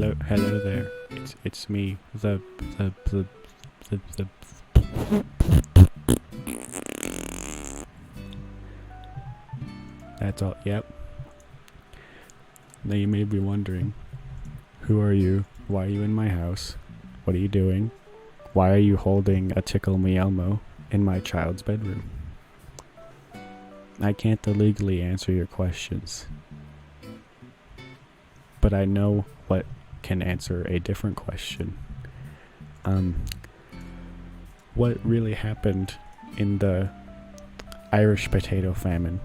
hello there. It's me, the. That's all. Yep. Now you may be wondering, who are you? Why are you in my house? What are you doing? Why are you holding a Tickle Me Elmo in my child's bedroom? I can't illegally answer your questions, but I know what can answer a different question. What really happened in the Irish Potato Famine?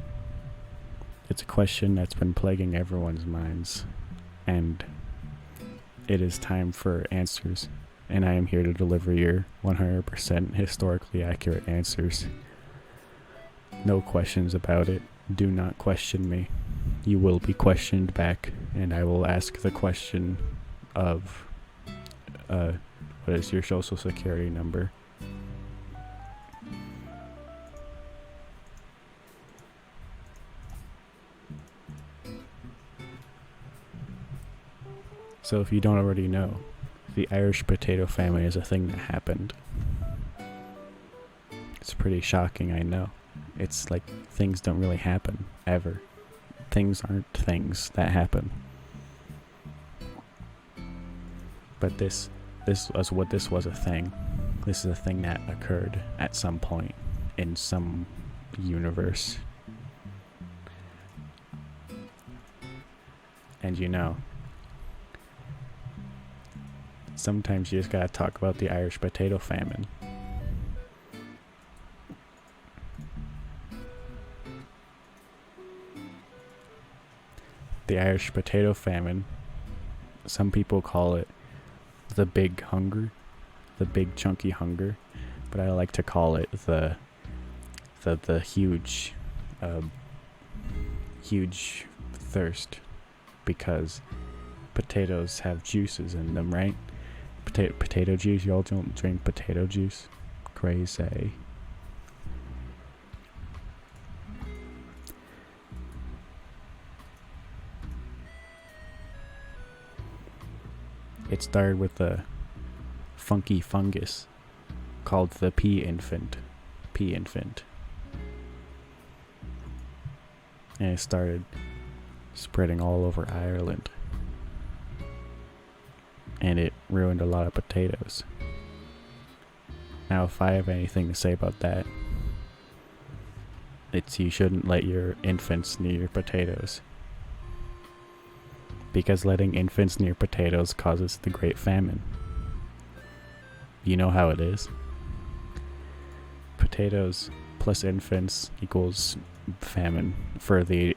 It's a question that's been plaguing everyone's minds, and it is time for answers, and I am here to deliver your 100% historically accurate answers. No questions about it. Do not question me. You will be questioned back, and I will ask the question of, what is your social security number? So if you don't already know, the Irish Potato Famine is a thing that happened. It's pretty shocking, I know. It's like things don't really happen, ever. Things aren't things that happen. But this was a thing. This is a thing that occurred at some point in some universe. And you know, sometimes you just gotta talk about the Irish Potato Famine. The Irish Potato Famine, some people call it the Big Hunger, the Big Chunky Hunger, but I like to call it the huge, huge thirst, because potatoes have juices in them, right? Potato juice. Y'all don't drink potato juice? Crazy. It started with a funky fungus called the pea infant. And it started spreading all over Ireland. And it ruined a lot of potatoes. Now, if I have anything to say about that, it's you shouldn't let your infants near your potatoes. Because letting infants near potatoes causes the Great Famine. You know how it is. Potatoes plus infants equals famine for the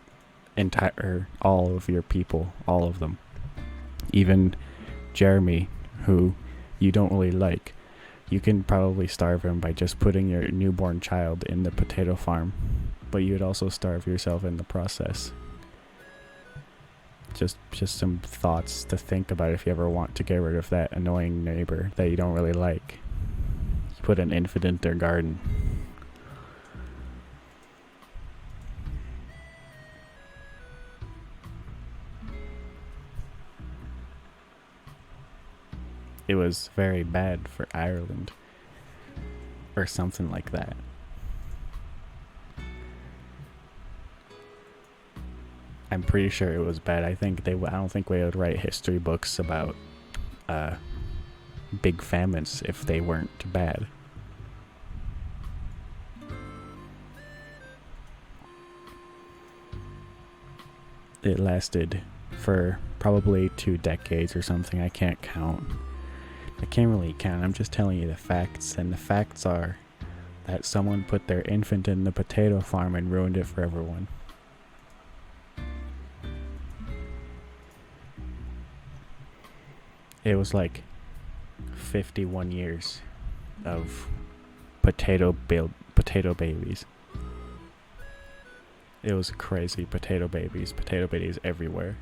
all of your people, all of them. Even Jeremy, who you don't really like, you can probably starve him by just putting your newborn child in the potato farm, but you would also starve yourself in the process. Just some thoughts to think about if you ever want to get rid of that annoying neighbor that you don't really like. You put an infant in their garden. It was very bad for Ireland, or something like that. I'm pretty sure it was bad. I don't think we would write history books about big famines if they weren't bad. It lasted for probably 2 decades or something. I can't count. I can't really count. I'm just telling you the facts, and the facts are that someone put their infant in the potato farm and ruined it for everyone. It was like 51 years of potato babies. It was crazy. Potato babies everywhere.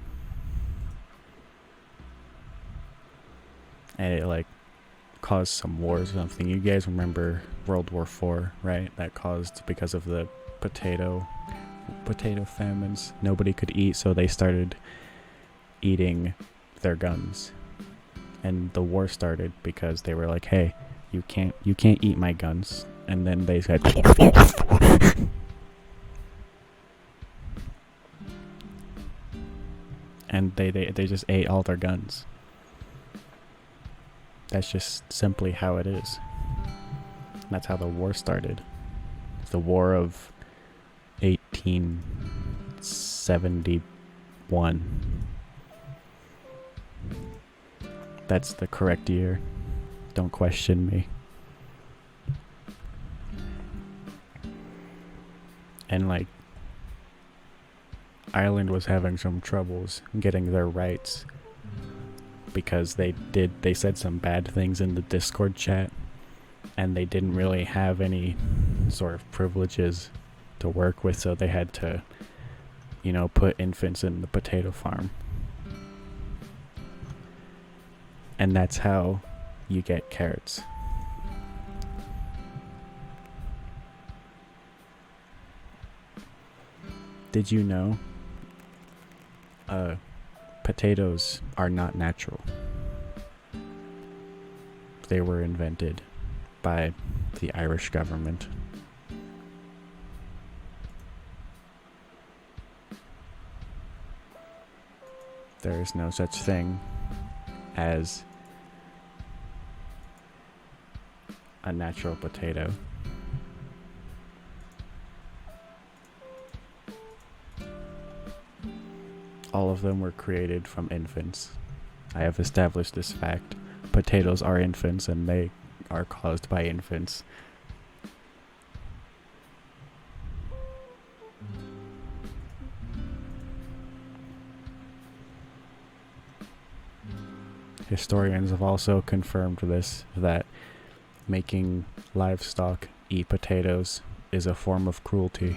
And it like caused some wars or something. You guys remember World War IV, right? That caused because of the potato famines. Nobody could eat, so they started eating their guns. And the war started because they were like, hey, you can't eat my guns. And then they said and they just ate all their guns. That's just simply how it is. That's how the war started. The War of 1871. That's the correct year. Don't question me. And like, Ireland was having some troubles getting their rights because they said some bad things in the Discord chat, and they didn't really have any sort of privileges to work with, so they had to, put infants in the potato farm. And that's how you get carrots. Did you know potatoes are not natural? They were invented by the Irish government. There is no such thing as a natural potato. All of them were created from infants. I have established this fact. Potatoes are infants, and they are caused by infants. Historians have also confirmed this, that making livestock eat potatoes is a form of cruelty.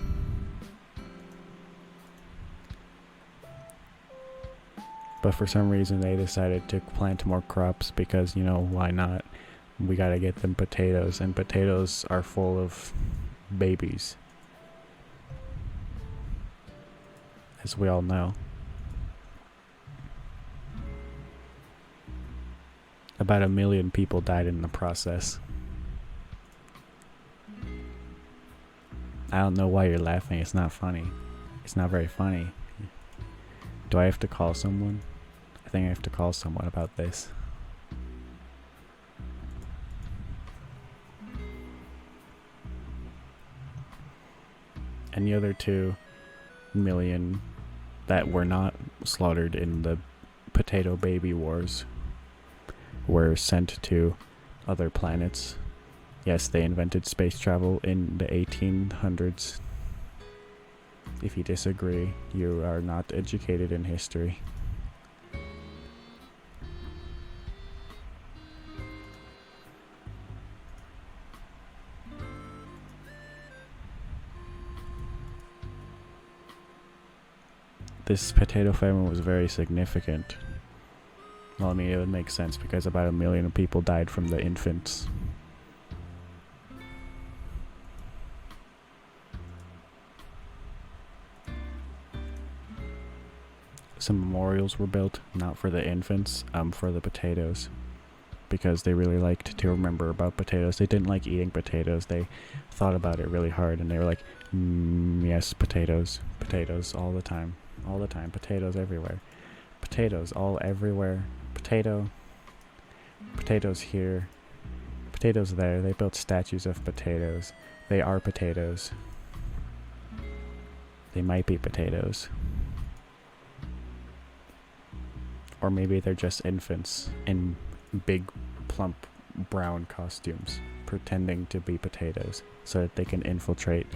But for some reason they decided to plant more crops because, why not? We gotta get them potatoes, and potatoes are full of babies, as we all know. About 1 million people died in the process. I don't know why you're laughing. It's not funny. It's not very funny. Do I have to call someone? I think I have to call someone about this. And the other 2 million that were not slaughtered in the potato baby wars were sent to other planets. Yes, they invented space travel in the 1800s. If you disagree, you are not educated in history. This potato famine was very significant. Well, it would make sense because about 1 million people died from the infants. Some memorials were built, not for the infants, for the potatoes, because they really liked to remember about potatoes. They didn't like eating potatoes. They thought about it really hard, and they were like, yes, potatoes, all the time, potatoes everywhere, potatoes all everywhere, potatoes here, potatoes there. They built statues of potatoes. They are potatoes. They might be potatoes. Or maybe they're just infants in big, plump, brown costumes, pretending to be potatoes, so that they can infiltrate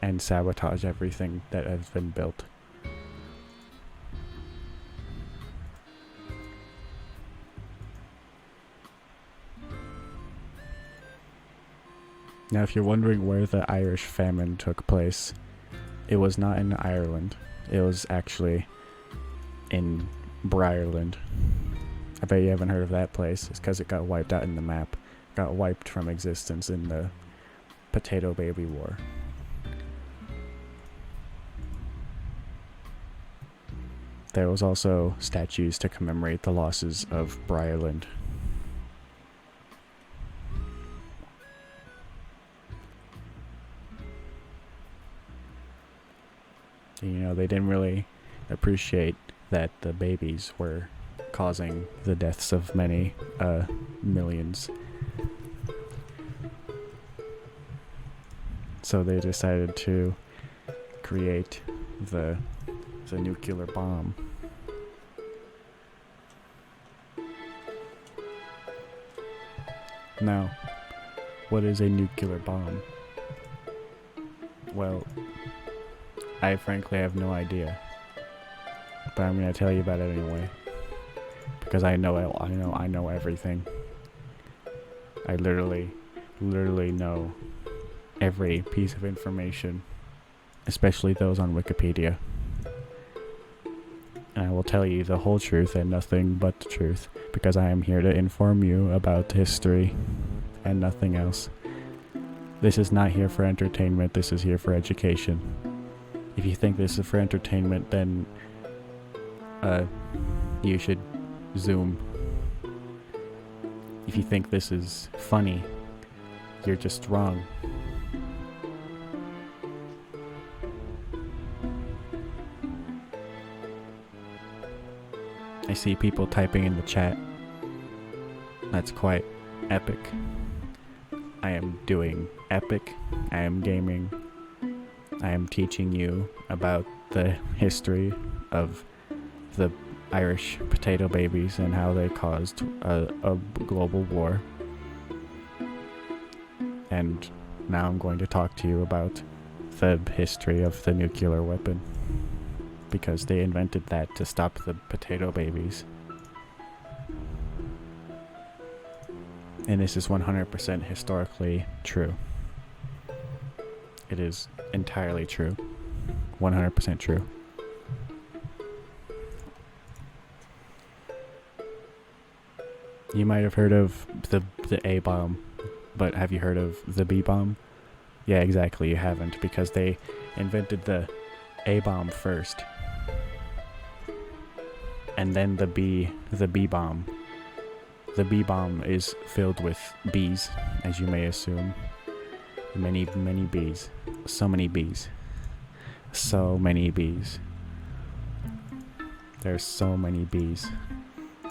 and sabotage everything that has been built. Now, if you're wondering where the Irish famine took place, it was not in Ireland. It was actually in Briarland. I bet you haven't heard of that place. It's because it got wiped out in the map. Got wiped from existence in the Potato Baby War. There was also statues to commemorate the losses of Briarland. They didn't really appreciate that the babies were causing the deaths of many millions. So they decided to create the nuclear bomb. Now, what is a nuclear bomb? Well, I frankly have no idea, but I'm gonna tell you about it anyway, because I know everything. I literally know every piece of information, especially those on Wikipedia. And I will tell you the whole truth and nothing but the truth, because I am here to inform you about history and nothing else. This is not here for entertainment, this is here for education. If you think this is for entertainment, then you should Zoom. If you think this is funny, you're just wrong. I see people typing in the chat. That's quite epic. I am doing epic. I am gaming. I am teaching you about the history of the Irish potato babies and how they caused a global war. And now I'm going to talk to you about the history of the nuclear weapon, because they invented that to stop the potato babies. And this is 100% historically true. It is entirely true. 100% true. You might have heard of the A-bomb, but have you heard of the B-bomb? Yeah, exactly, you haven't, because they invented the A-bomb first, and then the B-bomb. The B-bomb is filled with bees, as you may assume. Many bees. So many bees. So many bees. There's so many bees.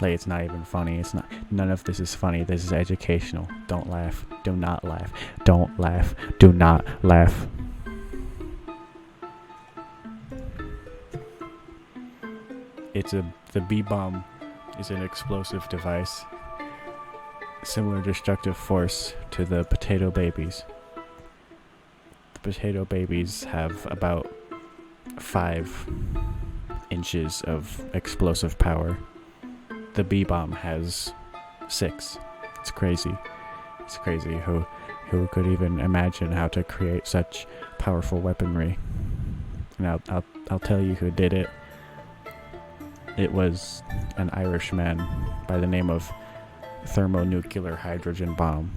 Like, it's not even funny. It's not. None of this is funny. This is educational. Don't laugh. Do not laugh. Don't laugh. Do not laugh. The B-bomb is an explosive device. Similar destructive force to the potato babies. The potato babies have about 5 inches of explosive power. The B-bomb has 6. It's crazy. It's crazy. Who could even imagine how to create such powerful weaponry? And I'll tell you who did it. It was an Irishman by the name of thermonuclear hydrogen bomb.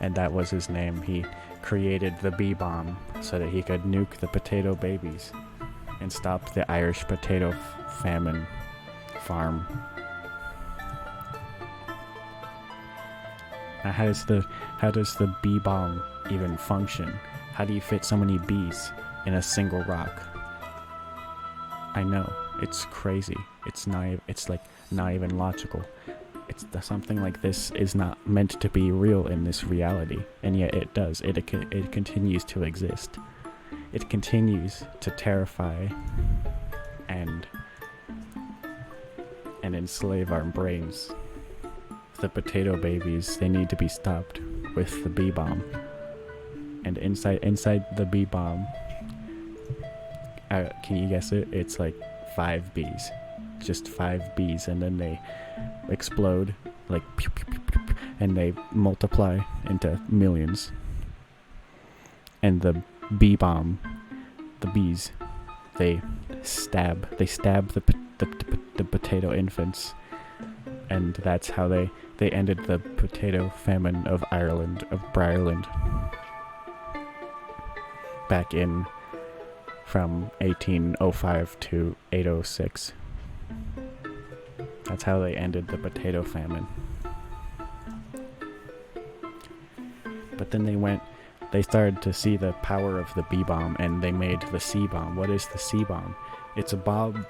And that was his name. He created the B-bomb so that he could nuke the potato babies and stop the Irish Potato Famine farm. Now, how does the B-bomb even function? How do you fit so many bees in a single rock? I know, it's crazy. It's not even logical. Something like this is not meant to be real in this reality, and yet it does. It continues to exist. It continues to terrify and enslave our brains. The potato babies, they need to be stopped with the B-bomb. And inside the B-bomb, can you guess it? It's like 5 bees. Just 5 bees, and then they explode like pew, pew, pew, pew, pew, and they multiply into millions. And the B-bomb, the bees, they stab the potato infants, and that's how they ended the potato famine of Ireland, of Briarland, back in from 1805 to 806. That's how they ended the potato famine. But then they went they started to see the power of the B bomb, and they made the C bomb. What is the C bomb? It's a bomb.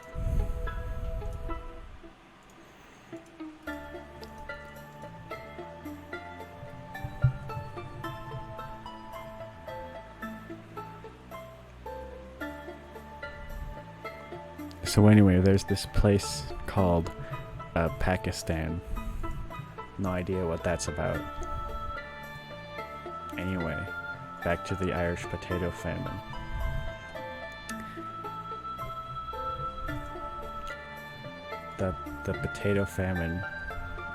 So anyway, there's this place called Pakistan. No idea what that's about. Anyway, back to the Irish Potato Famine. The potato famine,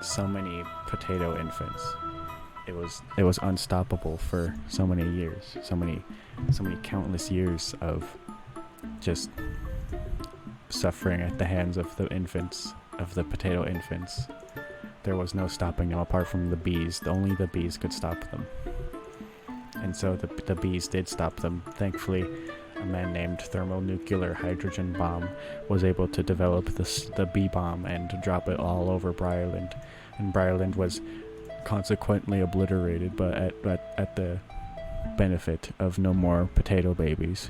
so many potato infants. It was unstoppable for so many years, so many countless years of just suffering at the hands of the infants, of the potato infants. There was no stopping them apart from the bees. Only the bees could stop them. And so the bees did stop them. Thankfully, a man named thermonuclear hydrogen bomb was able to develop the bee bomb and to drop it all over Briarland. And Briarland was consequently obliterated, but at the benefit of no more potato babies.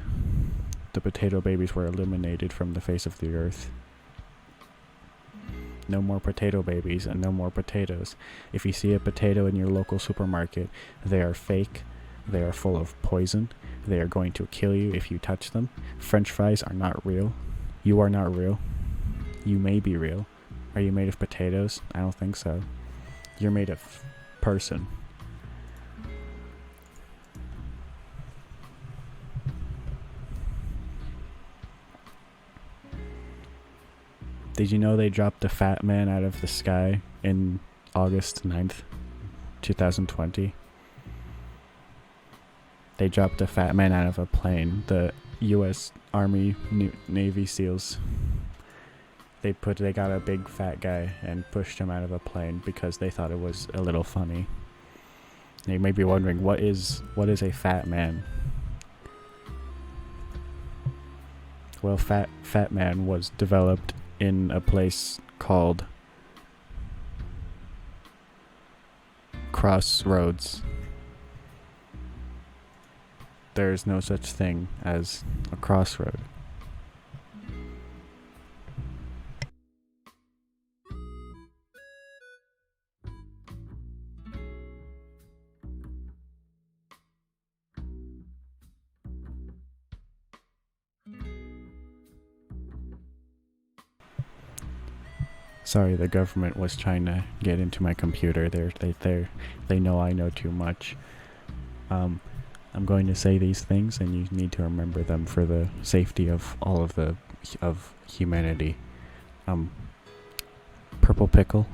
The potato babies were eliminated from the face of the earth. No more potato babies and no more potatoes. If you see a potato in your local supermarket, they are fake. They are full of poison. They are going to kill you if you touch them. French fries are not real. You are not real. You may be real. Are you made of potatoes? I don't think so. You're made of person. Did you know they dropped a fat man out of the sky in August 9th, 2020? They dropped a fat man out of a plane. The U.S. Army Navy SEALs. They got a big fat guy and pushed him out of a plane because they thought it was a little funny. You may be wondering, what is a fat man? Well, fat man was developed in a place called Crossroads. There is no such thing as a crossroad. Sorry, the government was trying to get into my computer. They know I know too much. I'm going to say these things, and you need to remember them for the safety of all of humanity. Purple pickle,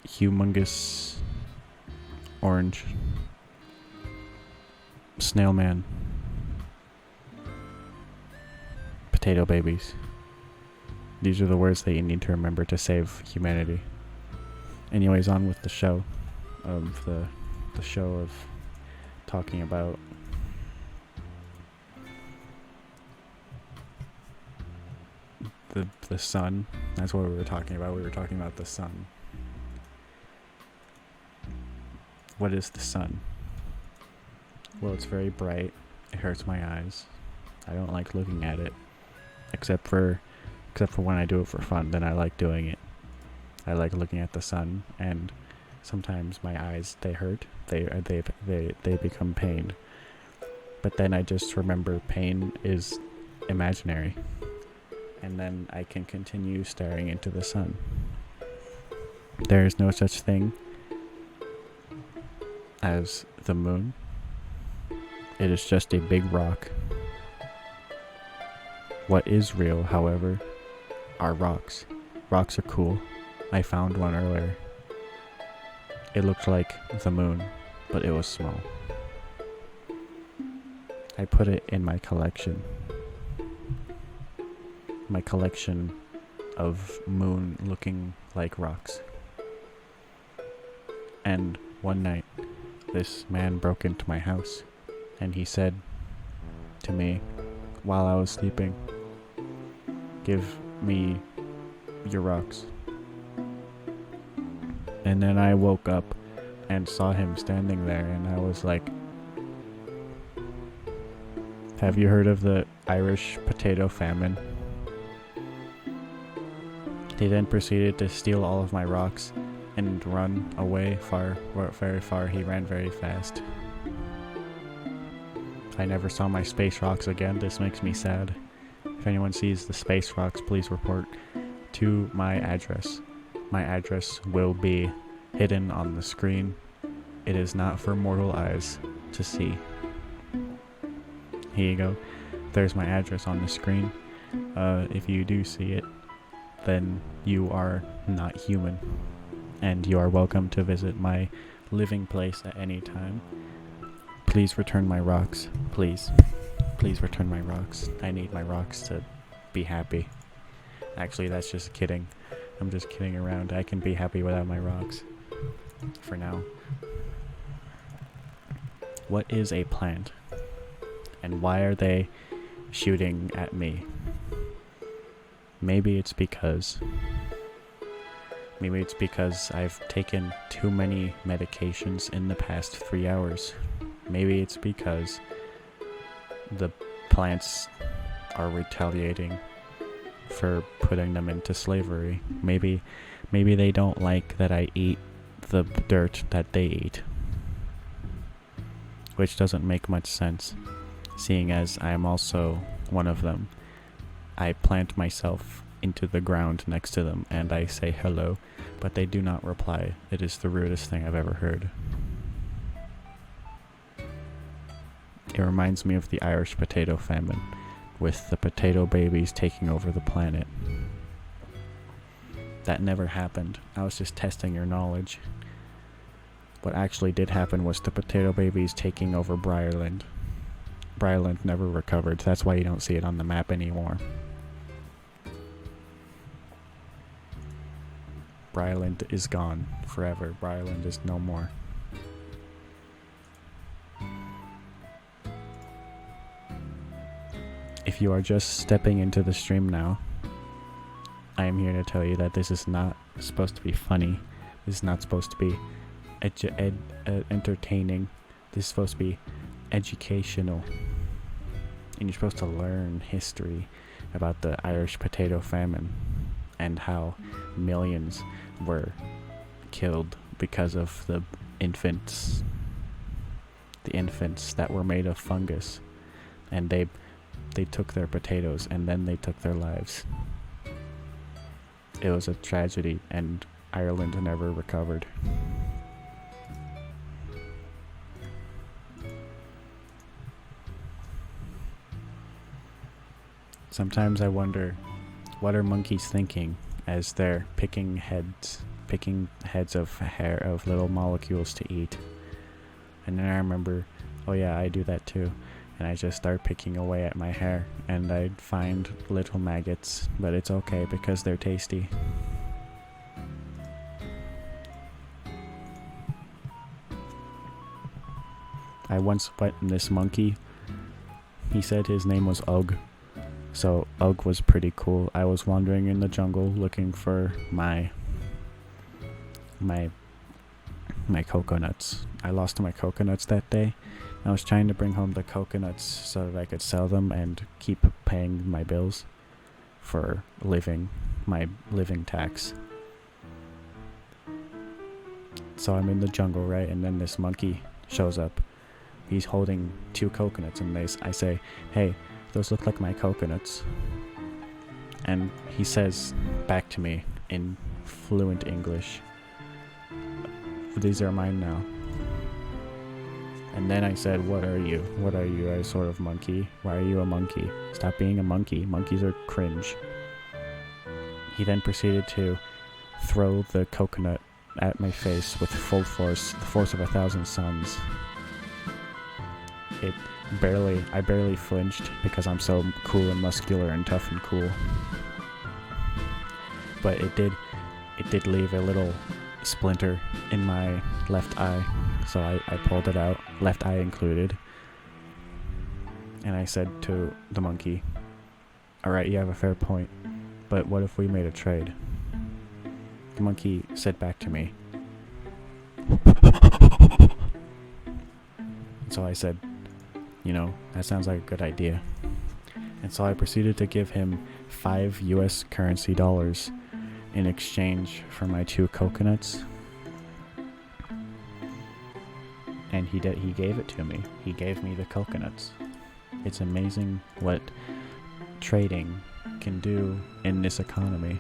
humongous orange, snail man, potato babies. These are the words that you need to remember to save humanity. Anyways, on with the show of the show of talking about the sun. That's what we were talking about. We were talking about the sun. What is the sun? Well, it's very bright. It hurts my eyes. I don't like looking at it, except for when I do it for fun. Then I like doing it. I like looking at the sun, and sometimes my eyes, they hurt. They become pained. But then I just remember pain is imaginary, and then I can continue staring into the sun. There is no such thing as the moon. It is just a big rock. What is real, however, are rocks. Rocks are cool. I found one earlier. It looked like the moon, but it was small. I put it in my collection. My collection of moon looking like rocks. And one night, this man broke into my house, and he said to me while I was sleeping, "Give me your rocks." And then I woke up and saw him standing there, and I was like, have you heard of the Irish Potato Famine? He then proceeded to steal all of my rocks and run away very far. He ran very fast. I never saw my space rocks again. This makes me sad. If anyone sees the space rocks, please report to my address. My address will be hidden on the screen. It is not for mortal eyes to see. Here you go. There's my address on the screen. If you do see it, then you are not human. And you are welcome to visit my living place at any time. Please return my rocks. Please. Please return my rocks. I need my rocks to be happy. Actually, that's just kidding. I'm just kidding around. I can be happy without my rocks. For now. What is a plant? And why are they shooting at me? Maybe it's because I've taken too many medications in the past 3 hours. Maybe it's because the plants are retaliating for putting them into slavery. Maybe they don't like that I eat the dirt that they eat. Which doesn't make much sense, seeing as I am also one of them. I plant myself into the ground next to them and I say hello, but they do not reply. It is the rudest thing I've ever heard. It reminds me of the Irish Potato Famine, with the potato babies taking over the planet. That never happened. I was just testing your knowledge. What actually did happen was the potato babies taking over Briarland. Briarland never recovered. That's why you don't see it on the map anymore. Briarland is gone forever. Briarland is no more. If you are just stepping into the stream now, I am here to tell you that this is not supposed to be funny. This is not supposed to be entertaining. This is supposed to be educational. And you're supposed to learn history about the Irish Potato Famine and how millions were killed because of the infants that were made of fungus, and they took their potatoes and then they took their lives. It was a tragedy, and Ireland never recovered. Sometimes I wonder, what are monkeys thinking as they're picking heads of hair of little molecules to eat? And then I remember, oh yeah, I do that too. And I just start picking away at my hair, and I find little maggots, but it's okay because they're tasty. I once met this monkey. He said his name was Ugg. So Ugg was pretty cool. I was wandering in the jungle looking for my coconuts. I lost my coconuts that day. I was trying to bring home the coconuts so that I could sell them and keep paying my bills for my living tax. So I'm in the jungle, right? And then this monkey shows up. He's holding 2 coconuts, and I say, hey, those look like my coconuts. And he says back to me in fluent English, these are mine now. And then I said, what are you? What are you, a sort of monkey? Why are you a monkey? Stop being a monkey. Monkeys are cringe. He then proceeded to throw the coconut at my face with full force, the force of 1,000 suns. I barely flinched because I'm so cool and muscular and tough and cool. But it did leave a little splinter in my left eye, so I pulled it out, left eye included, and I said to the monkey, alright, you have a fair point, but what if we made a trade? The monkey said back to me, so I said, that sounds like a good idea. And so I proceeded to give him 5 US currency dollars in exchange for my 2 coconuts. And he gave it to me. He gave me the coconuts. It's amazing what trading can do in this economy.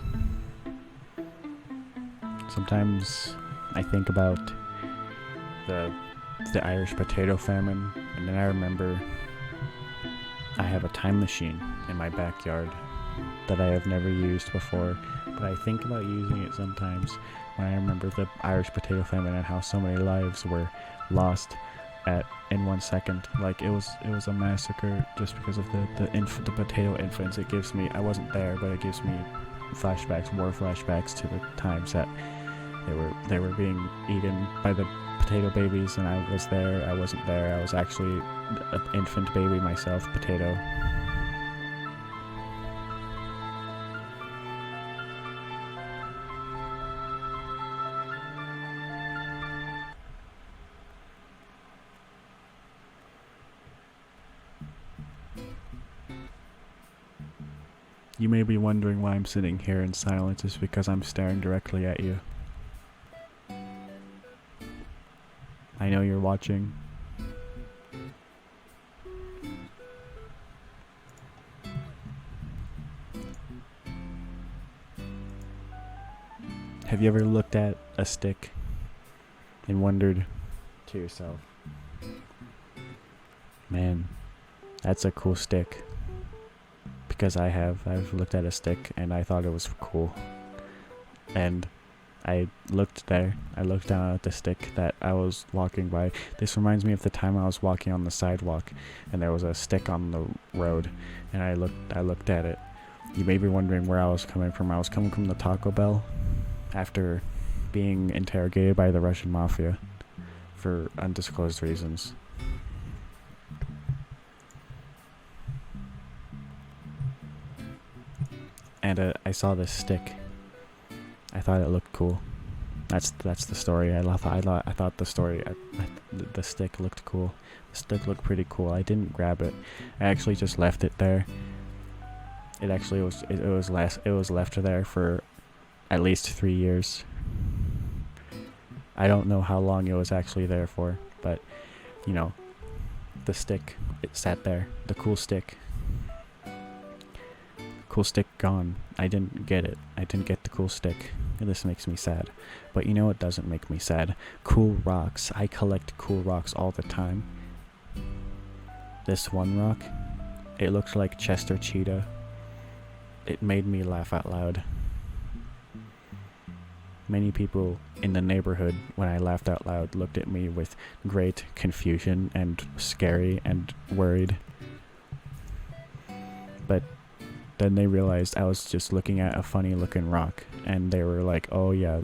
Sometimes I think about the Irish Potato Famine, and then I remember I have a time machine in my backyard that I have never used before, but I think about using it sometimes when I remember the Irish Potato Famine and how so many lives were lost in 1 second. Like it was a massacre just because of the potato infants. It gives me, I wasn't there, but it gives me war flashbacks to the times that they were being eaten by the potato babies, and I was there. I wasn't there. I was actually an infant baby myself, potato. You may be wondering why I'm sitting here in silence. It's because I'm staring directly at you. I know you're watching. Have you ever looked at a stick and wondered to yourself, man, that's a cool stick? Because I've looked at a stick and I thought it was cool. And I looked down at the stick that I was walking by. This reminds me of the time I was walking on the sidewalk and there was a stick on the road, and I looked at it. You may be wondering where I was coming from. I was coming from the Taco Bell after being interrogated by the Russian mafia for undisclosed reasons. And I saw this stick. I thought it looked cool. That's the story. I thought the story. The stick looked cool. The stick looked pretty cool. I didn't grab it. I actually just left it there. It actually was left there for at least 3 years. I don't know how long it was actually there for, but the stick, it sat there. The cool stick. Cool stick gone. I didn't get it. I didn't get the cool stick. This makes me sad. But you know what doesn't make me sad? Cool rocks. I collect cool rocks all the time. This one rock, it looked like Chester Cheetah. It made me laugh out loud. Many people in the neighborhood, when I laughed out loud, looked at me with great confusion and scary and worried. But then they realized I was just looking at a funny looking rock, and they were like, oh yeah,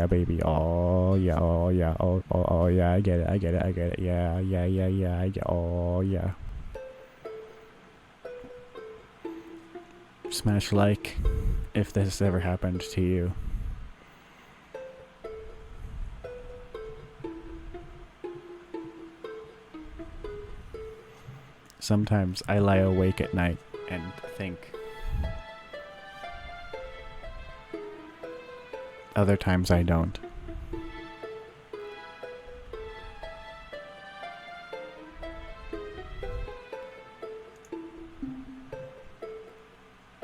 baby, oh yeah, I get it, yeah, I get, oh yeah. Smash like if this ever happened to you. Sometimes I lie awake at night and think. Other times I don't.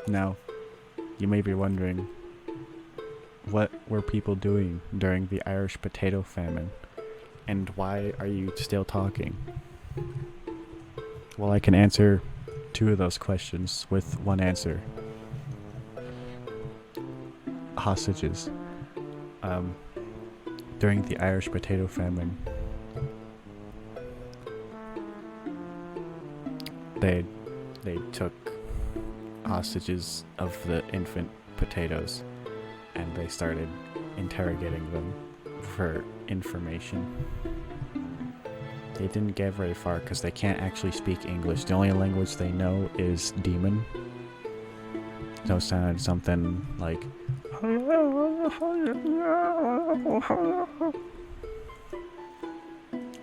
Now, you may be wondering, what were people doing during the Irish Potato Famine? And why are you still talking? Well, I can answer 2 of those questions with one answer. Hostages. During the Irish Potato Famine, they took hostages of the infant potatoes, and they started interrogating them for information. They didn't get very far because they can't actually speak English. The only language they know is demon. So it sounded something like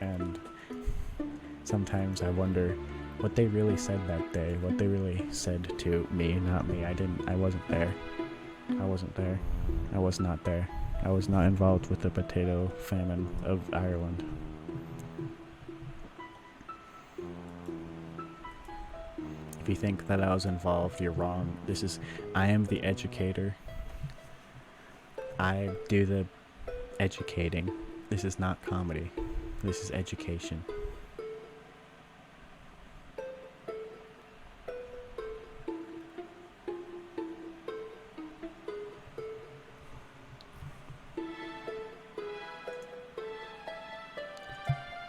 and Sometimes I wonder what they really said that day, what they really said to me, not me. I wasn't there. I wasn't there. I was not there. I was not involved with the potato famine of Ireland. If you think that I was involved, you're wrong. I am the educator. I do the educating. This is not comedy. This is education.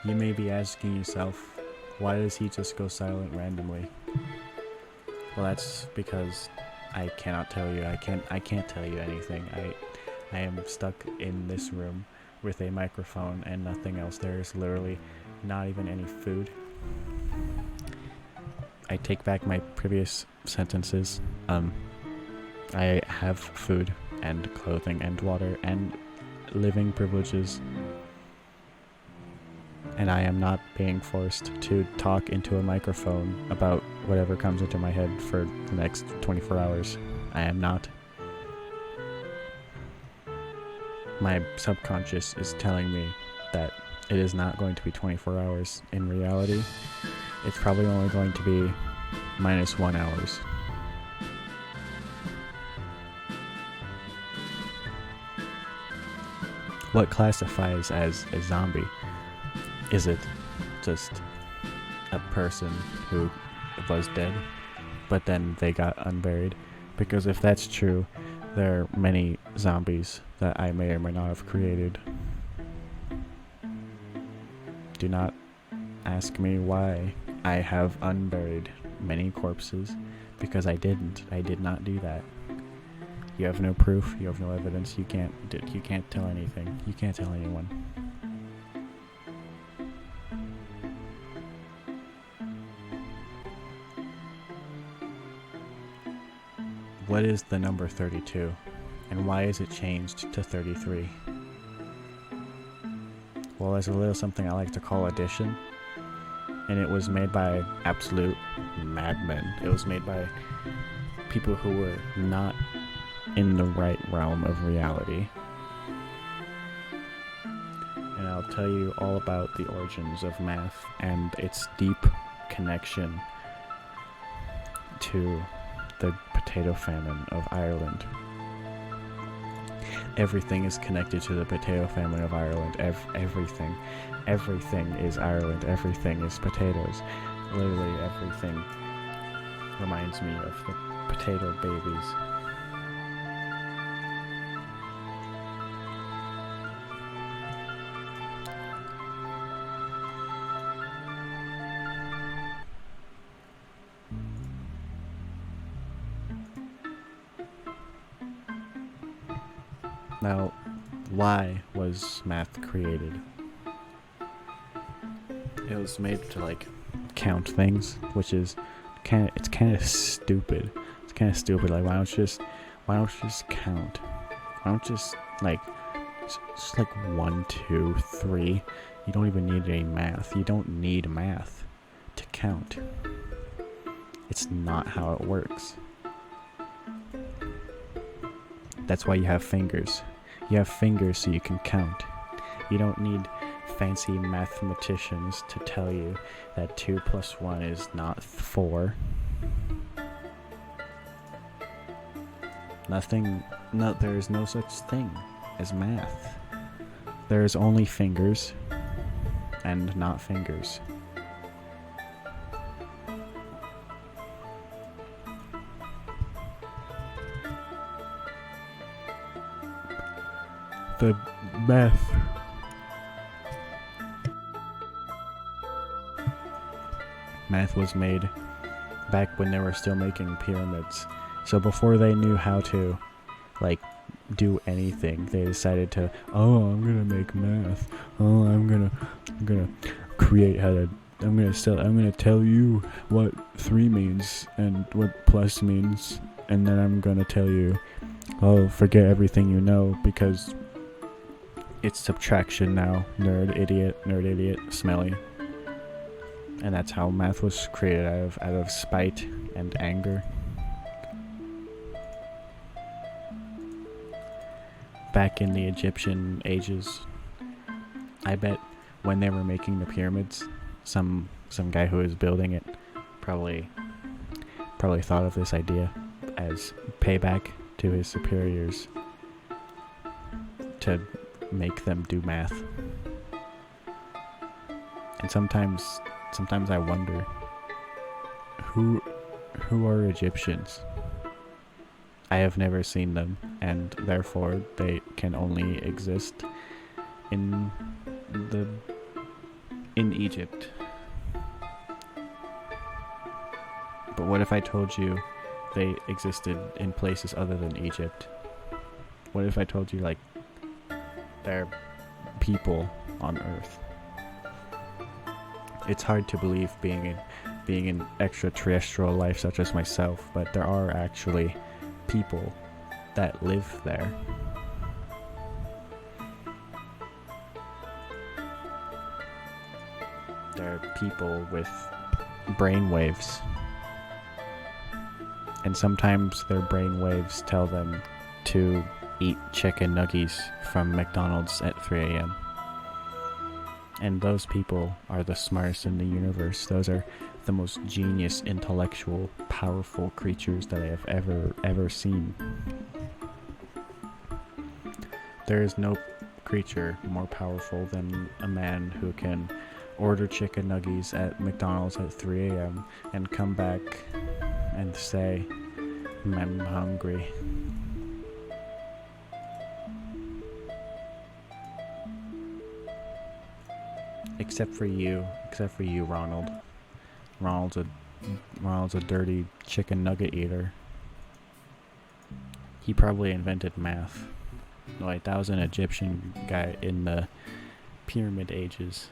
You may be asking yourself, why does he just go silent randomly? Well, that's because I cannot tell you. I can't tell you anything. I am stuck in this room with a microphone and nothing else. There is literally not even any food. I take back my previous sentences. I have food and clothing and water and living privileges. And I am not being forced to talk into a microphone about whatever comes into my head for the next 24 hours. I am not. My subconscious is telling me that it is not going to be 24 hours in reality. It's probably only going to be -1 hours. What classifies as a zombie? Is it just a person who was dead, but then they got unburied? Because if that's true, there are many zombies that I may or may not have created. Do not ask me why I have unburied many corpses, because I didn't. I did not do that. You have no proof, you have no evidence, you can't tell anything. You can't tell anyone. What is the number 32, and why is it changed to 33? Well, there's a little something I like to call addition, and it was made by absolute madmen. It was made by people who were not in the right realm of reality. And I'll tell you all about the origins of math and its deep connection to the potato famine of Ireland. Everything is connected to the potato famine of Ireland. Everything is Ireland. Everything is potatoes. Literally everything reminds me of the potato babies. Now, why was math created? It was made to count things, which is kind of stupid. It's kind of stupid. Like, why don't you just count? Why don't you just 1, 2, 3? You don't even need any math. You don't need math to count. It's not how it works. That's why you have fingers. You have fingers so you can count. You don't need fancy mathematicians to tell you that 2 + 1 is not 4. There is no such thing as math. There is only fingers and not fingers. The math was made back when they were still making pyramids. So before they knew how to do anything, they decided to, I'm gonna make math. I'm gonna create I'm gonna tell you what 3 means and what plus means, and then I'm gonna tell you, forget everything you know, because it's subtraction now, nerd idiot, smelly. And that's how math was created, out of spite and anger. Back in the Egyptian ages, I bet when they were making the pyramids, some guy who was building it probably thought of this idea as payback to his superiors to make them do math. And sometimes I wonder who are Egyptians? I have never seen them, and therefore they can only exist in Egypt. But what if I told you they existed in places other than Egypt? What if I told you, like, they're people on Earth? It's hard to believe being an extraterrestrial life such as myself, but there are actually people that live there. There are people with brainwaves, and sometimes their brainwaves tell them to eat chicken nuggets from McDonald's at 3 a.m. And those people are the smartest in the universe. Those are the most genius, intellectual, powerful creatures that I have ever seen. There is no creature more powerful than a man who can order chicken nuggets at McDonald's at 3 a.m. and come back and say, I'm hungry. Except for you, Ronald. Ronald's a dirty chicken nugget eater. He probably invented math. Like, that was an Egyptian guy in the pyramid ages.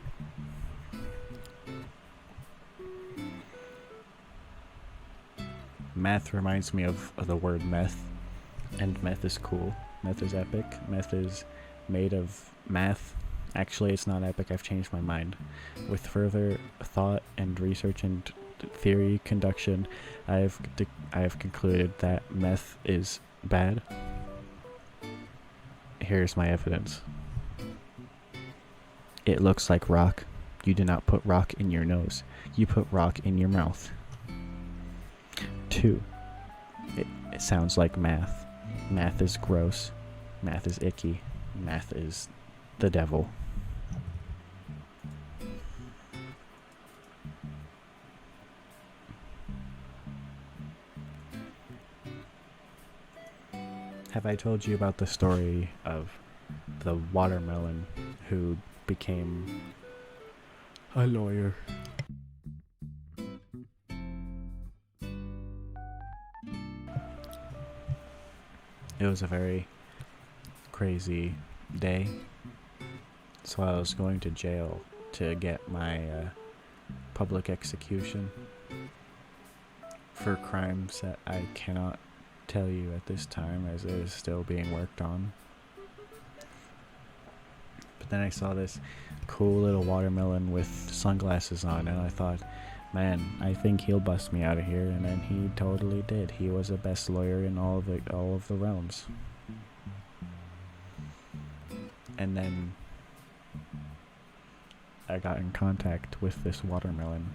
Math reminds me of the word meth, and meth is cool. Meth is epic. Meth is made of math. Actually, it's not epic. I've changed my mind. With further thought and research and theory conduction, I have concluded that meth is bad. Here's my evidence. It looks like rock. You do not put rock in your nose. You put rock in your mouth. 2. It sounds like math. Math is gross. Math is icky. Math is the devil. Have I told you about the story of the watermelon who became a lawyer? It was a very crazy day. So I was going to jail to get my public execution for crimes that I cannot tell you at this time, as it is still being worked on. But then I saw this cool little watermelon with sunglasses on, and I thought, man, I think he'll bust me out of here. And then he totally did. He was the best lawyer in all of the realms. And then I got in contact with this watermelon,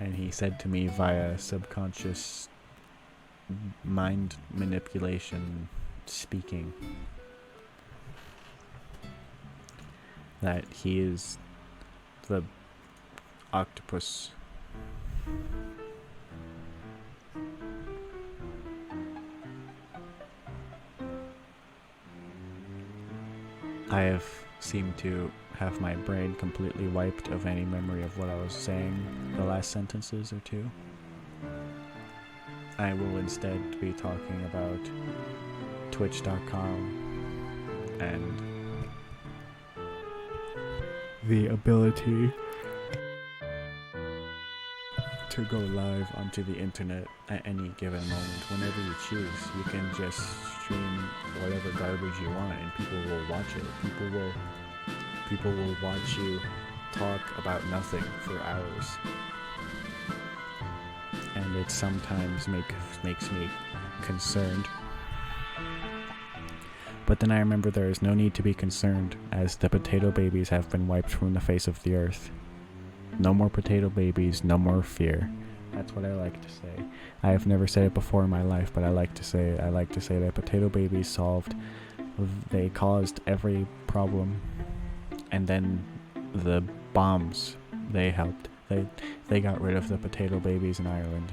and he said to me via subconscious mind manipulation speaking that he is the octopus. I have seemed to have my brain completely wiped of any memory of what I was saying the last sentences or two. I will instead be talking about Twitch.com and the ability to go live onto the internet at any given moment. Whenever you choose, you can just stream whatever garbage you want and people will watch it. People will watch you talk about nothing for hours. And it sometimes makes me concerned. But then I remember there is no need to be concerned, as the potato babies have been wiped from the face of the earth. No more potato babies, no more fear. That's what I like to say. I have never said it before in my life, but I like to say that potato babies they caused every problem, and then the bombs, they helped. They got rid of the potato babies in Ireland.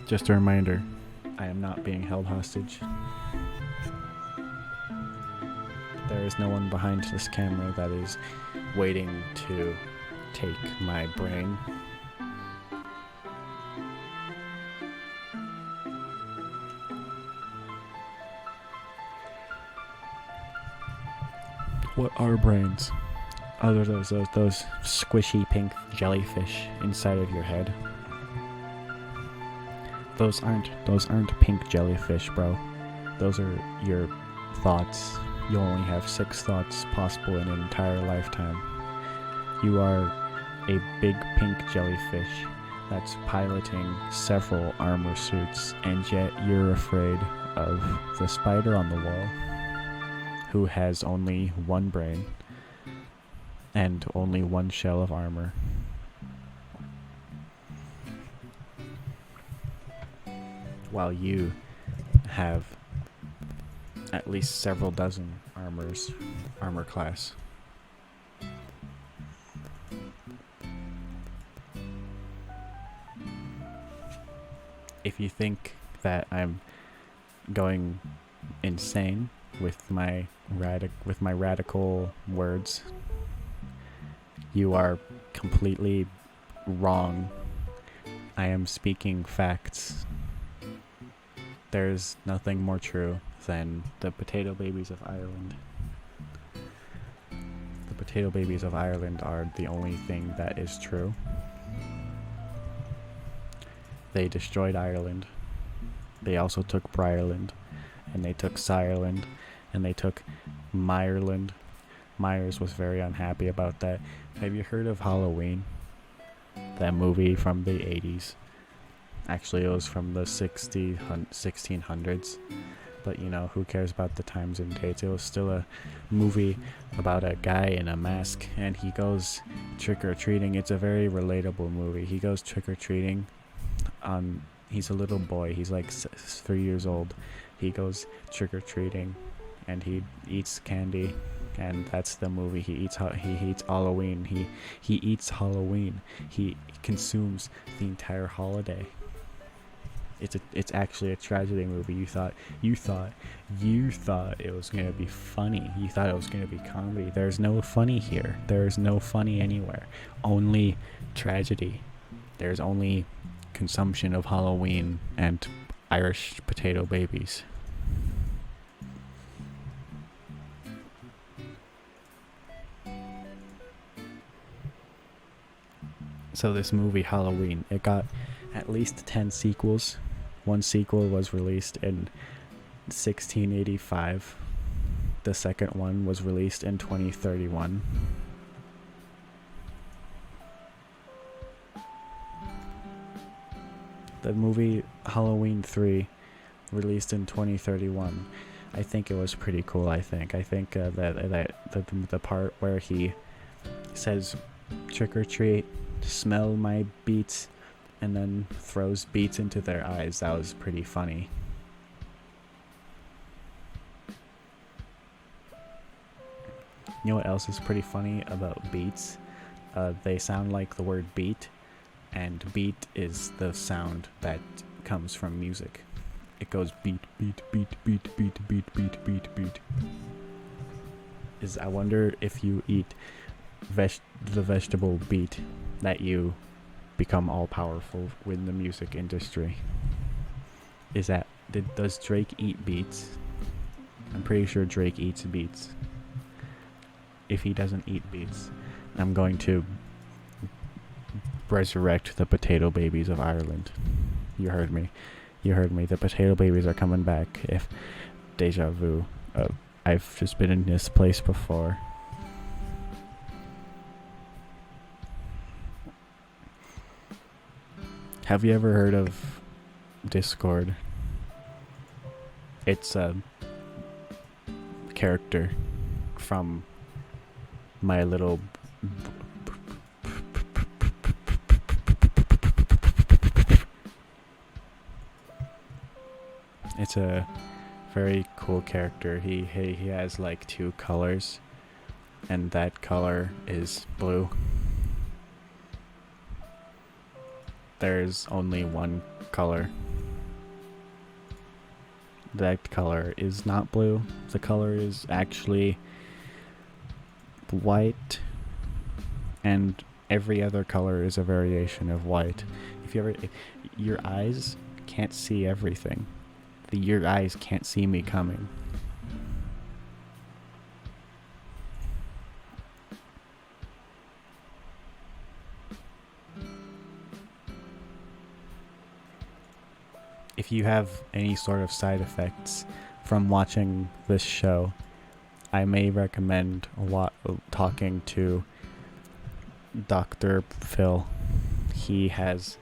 Just a reminder, I am not being held hostage. There is no one behind this camera that is waiting to take my brain. What are brains? Other than those squishy pink jellyfish inside of your head. Those aren't pink jellyfish, bro. Those are your thoughts. You only have 6 thoughts possible in an entire lifetime. You are a big pink jellyfish that's piloting several armor suits, and yet you're afraid of the spider on the wall, who has only one brain and only one shell of armor. While you have at least several dozen armor class. If you think that I'm going insane with my radical words, you are completely wrong. I am speaking facts. There's nothing more true than the potato babies of Ireland. The potato babies of Ireland are the only thing that is true. They destroyed Ireland. They also took Briarland, and they took Sireland, and they took Meyerland. Myers was very unhappy about that. Have you heard of Halloween? That movie from the 80s. Actually, it was from the 1600s. But, who cares about the times and dates? It was still a movie about a guy in a mask, and he goes trick-or-treating. It's a very relatable movie. He goes trick-or-treating. He's a little boy. He's like 3 years old. He goes trick-or-treating, and he eats candy. And that's the movie. He eats Halloween. He eats Halloween. He consumes the entire holiday. It's actually a tragedy movie. You thought it was gonna be funny. You thought it was gonna be comedy. There's no funny here. There's no funny anywhere. Only tragedy. There's only consumption of Halloween and Irish potato babies. So this movie Halloween, it got at least 10 sequels. One sequel was released in 1685. The second one was released in 2031. The movie Halloween 3, released in 2031. I think it was pretty cool. I think that the part where he says trick or treat, smell my beets, and then throws beets into their eyes, that was pretty funny. You know what else is pretty funny about beets? They sound like the word beat, and beat is the sound that comes from music. It goes beat, beat, beat, beat, beat, beat, beat, beat, beat. I wonder if you eat the vegetable beet, that you become all powerful in the music industry. Does Drake eat beets? I'm pretty sure Drake eats beets. If he doesn't eat beets, I'm going to resurrect the potato babies of Ireland. You heard me. You heard me. The potato babies are coming back. If deja vu. I've just been in this place before. Have you ever heard of Discord? It's a character from My Little It's a very cool character. He has like 2 colors, and that color is blue. There's only one color. That color is not blue. The color is actually white, and every other color is a variation of white. Your eyes can't see everything. Your eyes can't see me coming. If you have any sort of side effects from watching this show, I may recommend talking to Dr. Phil. He has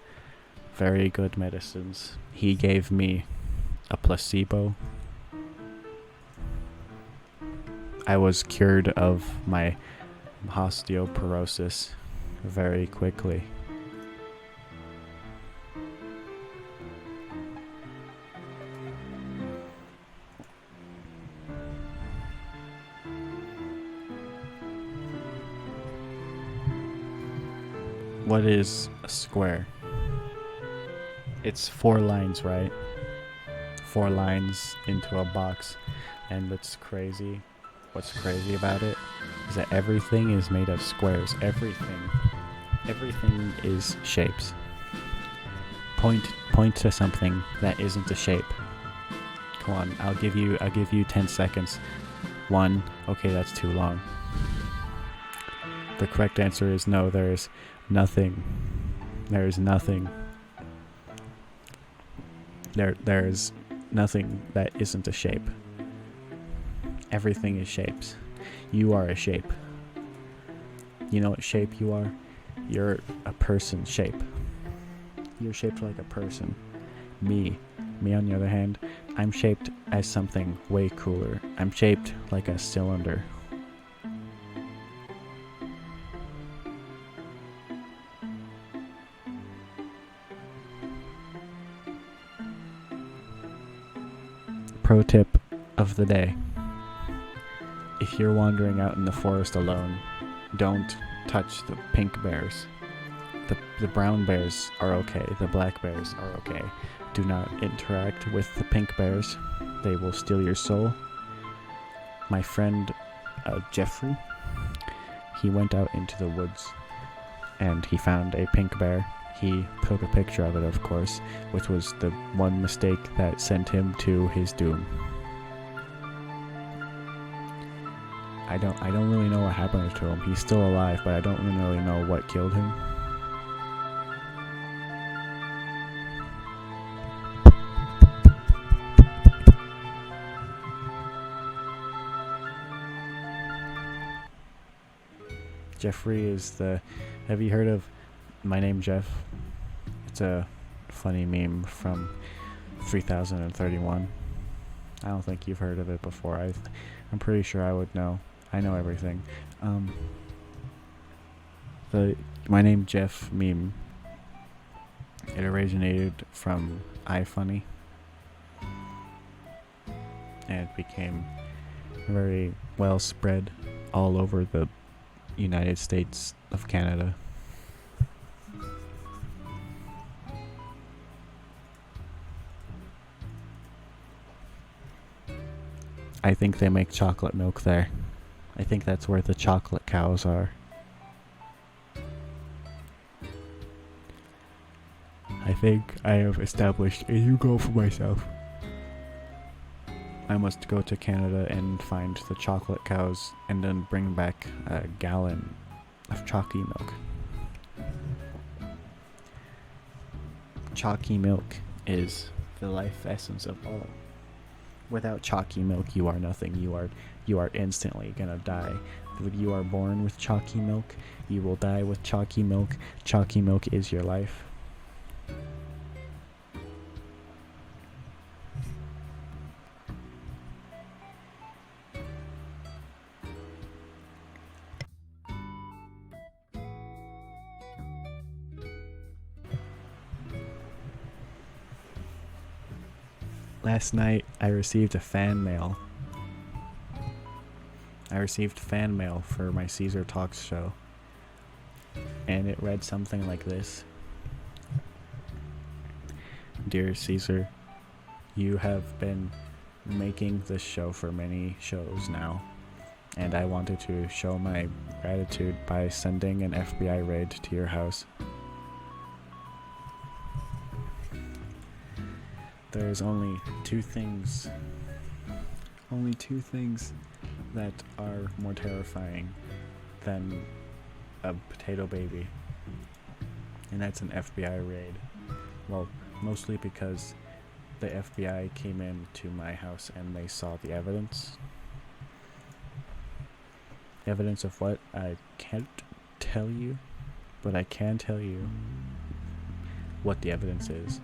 very good medicines. He gave me a placebo. I was cured of my osteoporosis very quickly. What is a square? It's 4 lines, right? 4 lines into a box, and it's crazy. What's crazy about it is that everything is made of squares. Everything is shapes. Point to something that isn't a shape. Come on, I'll give you 10 seconds. 1. Okay, that's too long. The correct answer is no. There's nothing. There's nothing. There's nothing that isn't a shape. Everything is shapes. You are a shape. You know what shape you are? You're a person shape. You're shaped like a person. Me on the other hand, I'm shaped as something way cooler. I'm shaped like a cylinder. Pro tip of the day. If you're wandering out in the forest alone, don't touch the pink bears. The brown bears are okay. The black bears are okay. Do not interact with the pink bears. They will steal your soul. My friend Jeffrey, he went out into the woods and he found a pink bear. He took a picture of it, of course, which was the one mistake that sent him to his doom. I don't really know what happened to him. He's still alive, but I don't really know what killed him. Jeffrey is have you heard of My Name Jeff? It's a funny meme from 3031. I don't think you've heard of it before. I'm pretty sure I would know. I know everything. The My Name Jeff meme, it originated from iFunny, and it became very well spread all over the United States of Canada. I think they make chocolate milk there. I think that's where the chocolate cows are. I think I have established a new goal for myself. I must go to Canada and find the chocolate cows and then bring back a gallon of chalky milk. chalky milk is the life essence of all. Without chalky milk, you are nothing. You are instantly gonna die. When you are born with chalky milk, you will die with chalky milk. Chalky milk is your life. Last night, I received fan mail for my Caesar Talks show, and it read something like this. Dear Caesar, you have been making this show for many shows now, and I wanted to show my gratitude by sending an FBI raid to your house. There's only two things that are more terrifying than a potato baby, and that's an FBI raid. Well, mostly because the FBI came into my house and they saw the evidence. Evidence of what? I can't tell you, but I can tell you what the evidence is.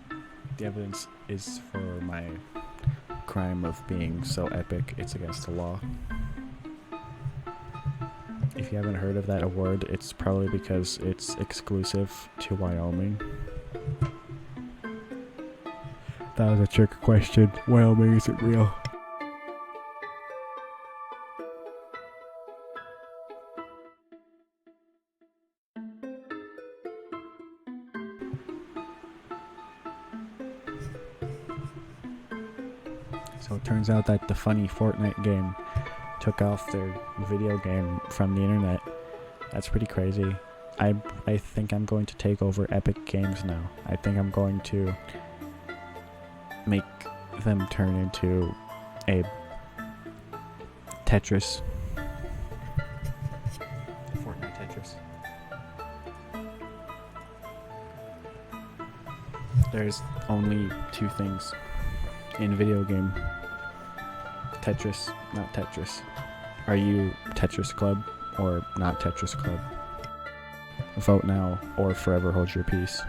The evidence is for my crime of being so epic it's against the law. If you haven't heard of that award, it's probably because it's exclusive to Wyoming. That was a trick question. Wyoming isn't real. So it turns out that the funny Fortnite game took off their video game from the internet. That's pretty crazy. I think I'm going to take over Epic Games now. I think I'm going to make them turn into a Tetris. Fortnite Tetris. There's only two things in video game. Tetris, not Tetris. Are you Tetris Club or not Tetris Club? Vote now or forever hold your peace.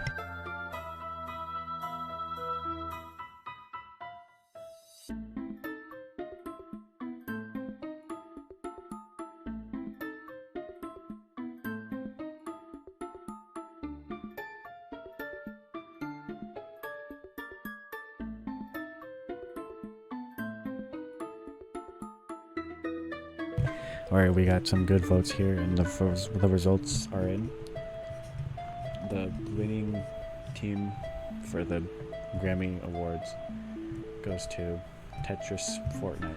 Alright, we got some good votes here, and the results are in. The winning team for the Grammy Awards goes to Tetris Fortnite.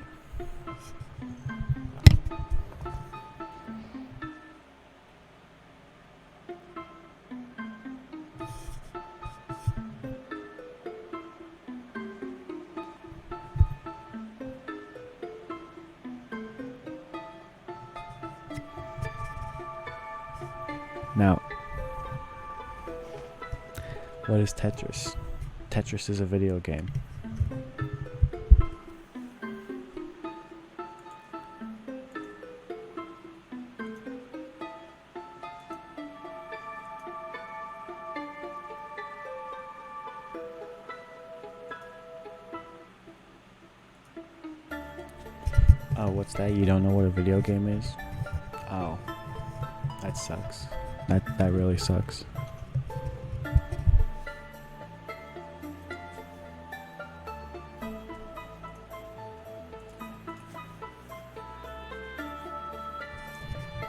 Now, what is Tetris? Tetris is a video game. Oh, what's that? You don't know what a video game is? Oh, that sucks. That really sucks.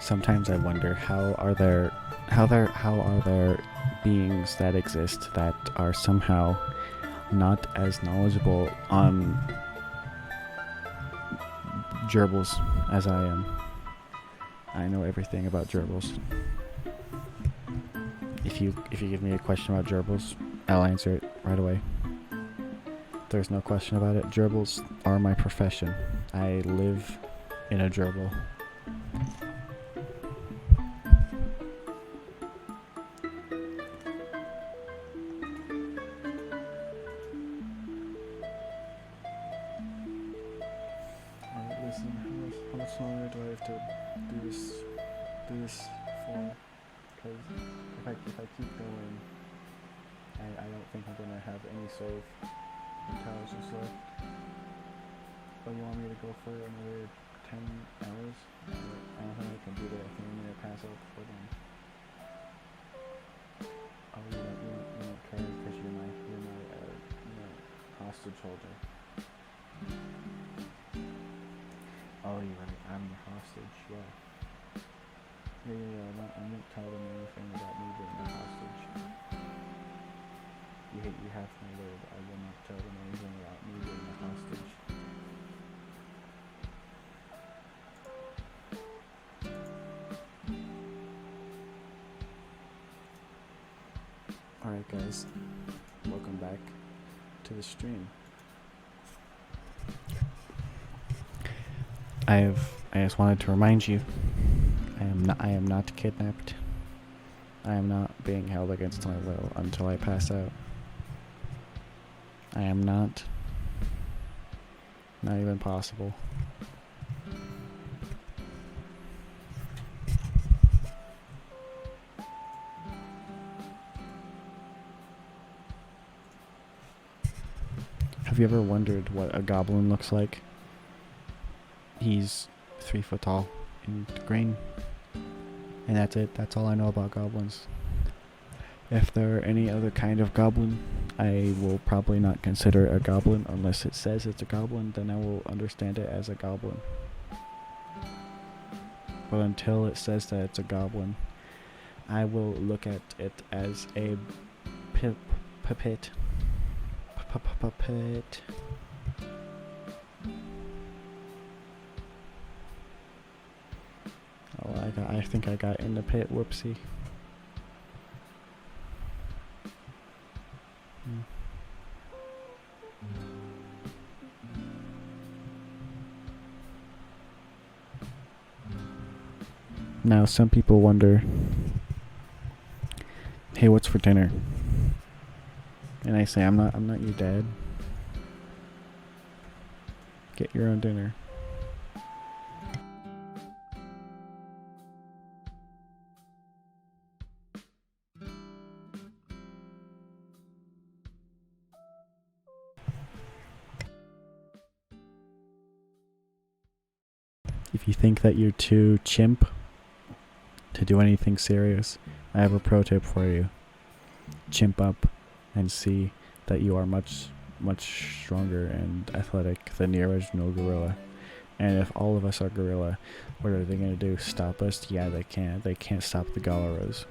Sometimes I wonder how are there beings that exist that are somehow not as knowledgeable on gerbils as I am. I know everything about gerbils. If you give me a question about gerbils, I'll answer it right away. There's no question about it. Gerbils are my profession. I live in a gerbil. much longer do I have to do this for? Because if I keep going, I don't think I'm gonna have any save intelligence left. But you want me to go for another 10 hours? I don't think I can do that. I think I'm gonna pass out before then. Oh, you don't care because you're my hostage holder. Oh, you're right. I'm the hostage. Yeah. I won't tell them anything about me being a hostage. You have my word. I will not tell them anything about me being a hostage. Alright guys, welcome back to the stream. I just wanted to remind you, I am not kidnapped. I am not being held against my will until I pass out. I am not even possible. Have you ever wondered what a goblin looks like? He's 3 foot tall and green. And that's it. That's all I know about goblins. If there are any other kind of goblin, I will probably not consider it a goblin unless it says it's a goblin, then I will understand it as a goblin. But until it says that it's a goblin, I will look at it as a puppet. Puppet. Oh, I think I got in the pit. Whoopsie. Now, some people wonder, hey, what's for dinner? And I say, I'm not your dad. Get your own dinner. If you think that you're too chimp to do anything serious, I have a pro tip for you. Chimp up and see that you are much stronger and athletic than the original gorilla. And if all of us are gorilla, what are they going to do? Stop us? Yeah, they can. They can't stop the gorillas.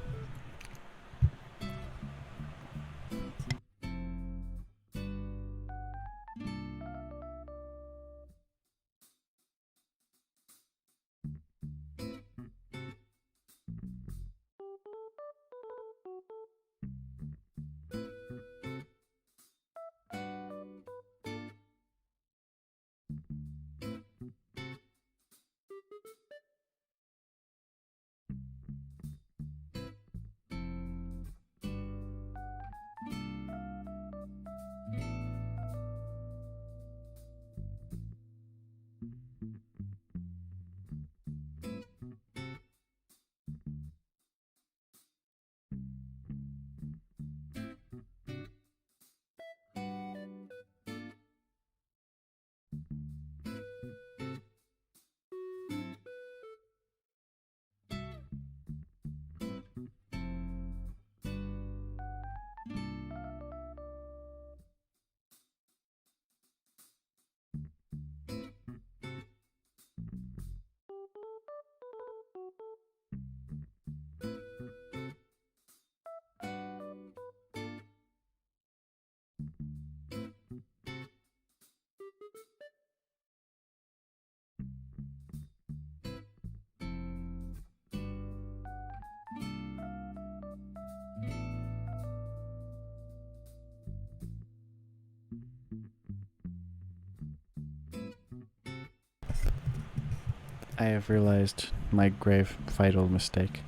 I have realized my grave fatal mistake,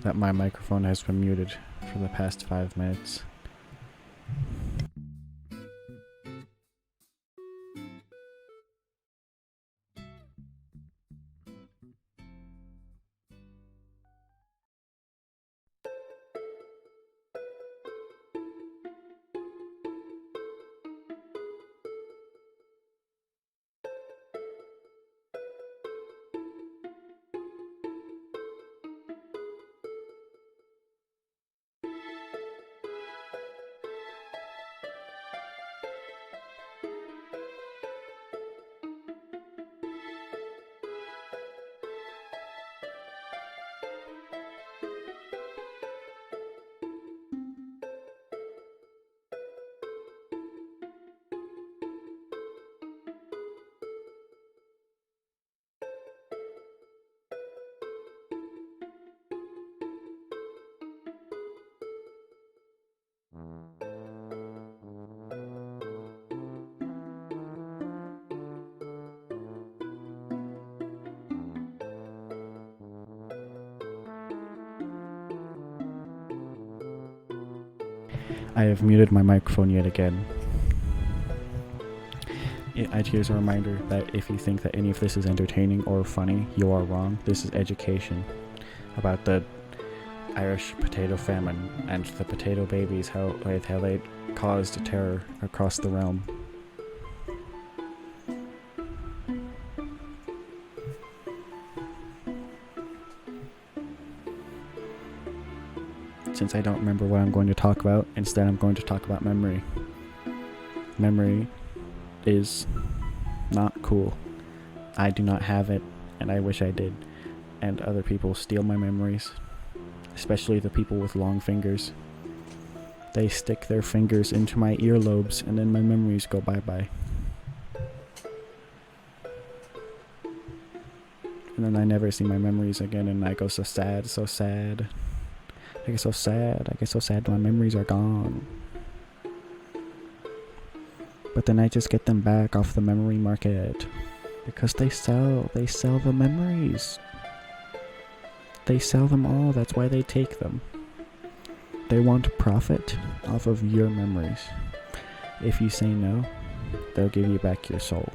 that my microphone has been muted for the past 5 minutes. I have muted my microphone yet again. Here's a reminder that if you think that any of this is entertaining or funny, you are wrong. This is education about the Irish Potato Famine and the potato babies, how they caused terror across the realm. Since I don't remember what I'm going to talk about, instead I'm going to talk about memory. Memory is not cool. I do not have it, and I wish I did. And other people steal my memories, especially the people with long fingers. They stick their fingers into my earlobes, and then my memories go bye-bye. And then I never see my memories again, and I go so sad, so sad. I get so sad, my memories are gone. But then I just get them back off the memory market. Because they sell the memories. They sell them all, that's why they take them. They want profit off of your memories. If you say no, they'll give you back your soul.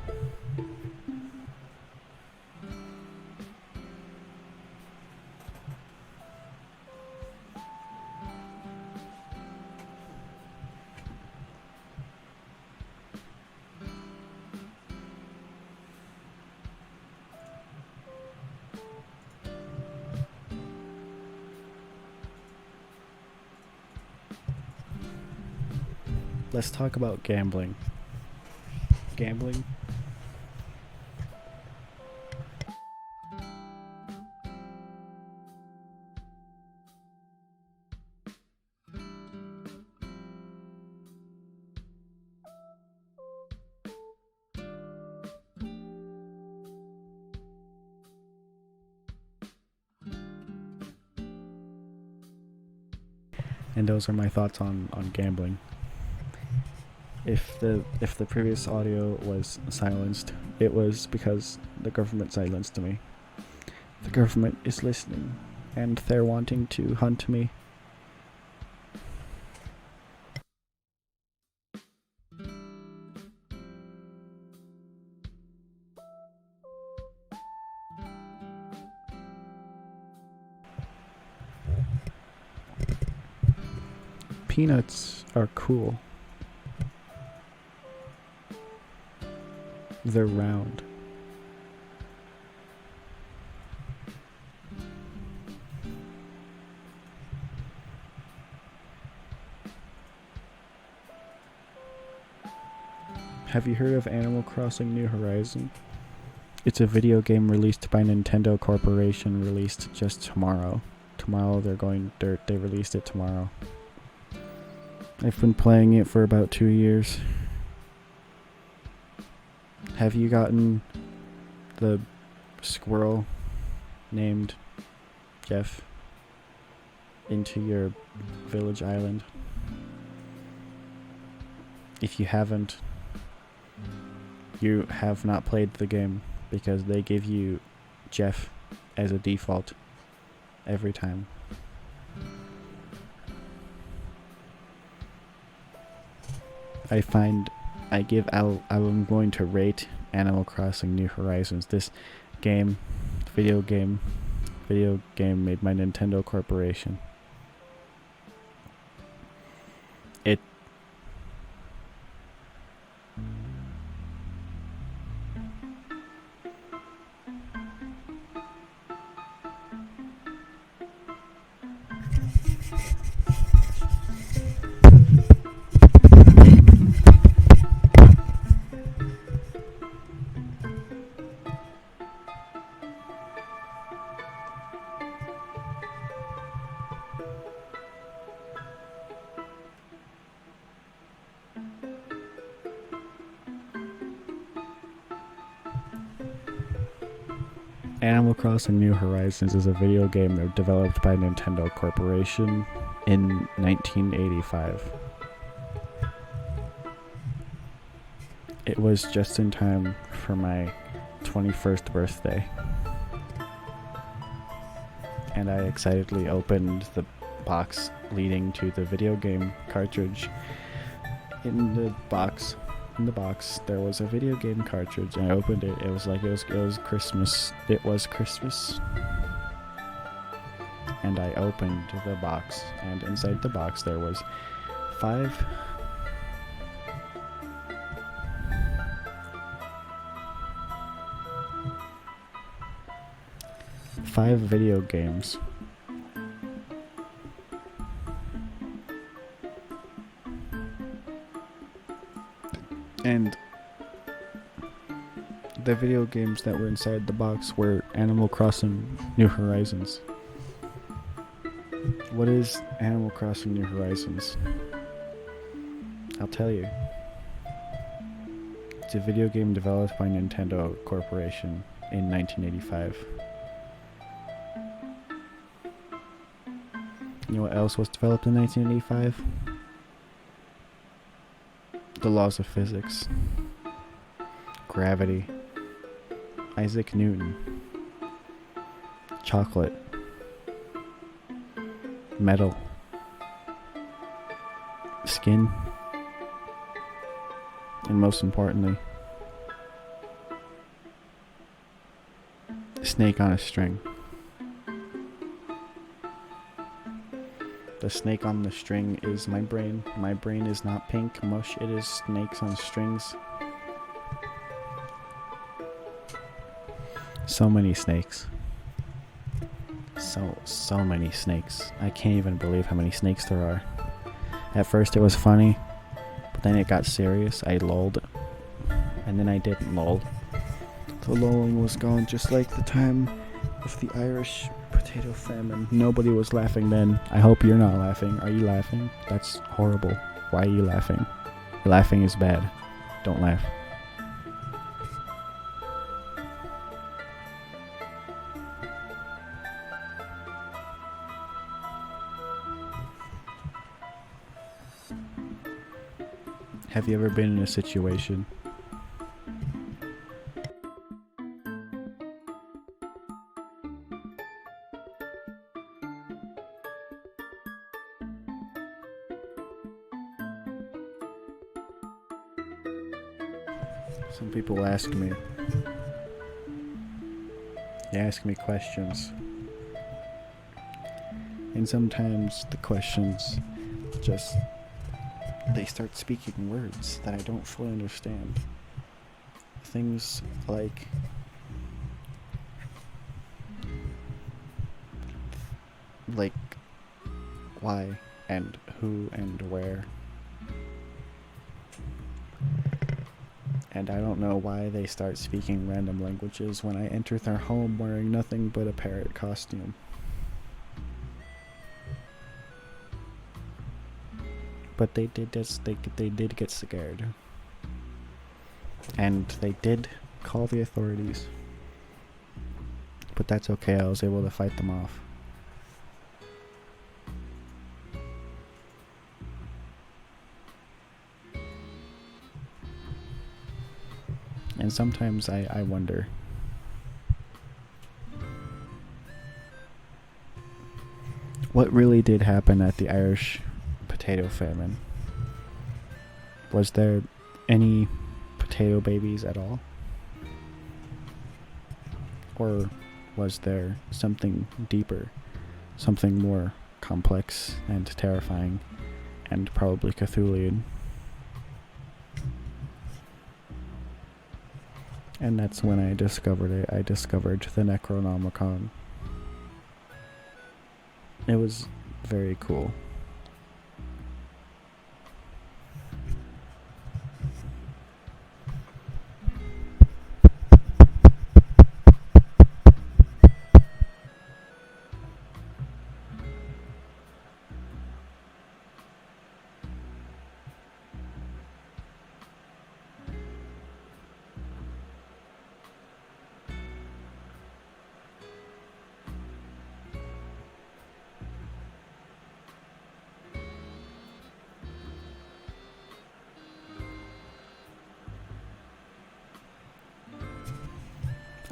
Let's talk about gambling. Gambling? And those are my thoughts on gambling. If the previous audio was silenced, it was because the government silenced me. The government is listening, and they're wanting to hunt me. Peanuts are cool. They're round. Have you heard of Animal Crossing New Horizon? It's a video game released by Nintendo Corporation, released just tomorrow. They released it tomorrow. I've been playing it for about 2 years. Have you gotten the squirrel named Jeff into your village island? If you haven't, you have not played the game, because they give you Jeff as a default every time. I'm going to rate Animal Crossing New Horizons. This video game made by Nintendo Corporation. Animal Crossing New Horizons is a video game developed by Nintendo Corporation in 1985. It was just in time for my 21st birthday, and I excitedly opened box leading to the video game cartridge. In the box there was a video game cartridge, and I opened it. It was Christmas. It was Christmas. And I opened the box, and inside the box there was five video games. And the video games that were inside the box were Animal Crossing New Horizons. What is Animal Crossing New Horizons? I'll tell you. It's a video game developed by Nintendo Corporation in 1985. You know what else was developed in 1985? The laws of physics. Gravity. Isaac Newton. Chocolate. Metal. Skin. And most importantly, a snake on a string. The snake on the string is my brain. My brain is not pink mush, it is snakes on strings. So many snakes. So many snakes. I can't even believe how many snakes there are. At first it was funny, but then it got serious. I lolled, and then I didn't loll. The lolling was gone, just like the time of the Irish Potato Famine. Nobody was laughing then. I hope you're not laughing. Are you laughing? That's horrible. Why are you laughing? Laughing is bad. Don't laugh. Have you ever been in a situation some people ask me, they ask me questions, and sometimes the questions just, they start speaking words that I don't fully understand. Things like why and who and where. And I don't know why they start speaking random languages when I enter their home wearing nothing but a parrot costume. But they did this, they did get scared. And they did call the authorities. But that's okay, I was able to fight them off. And sometimes I wonder, what really did happen at the Irish Potato Famine? Was there any potato babies at all? Or was there something deeper, something more complex and terrifying, and probably Cthulhian? And that's when I discovered it. I discovered the Necronomicon. It was very cool.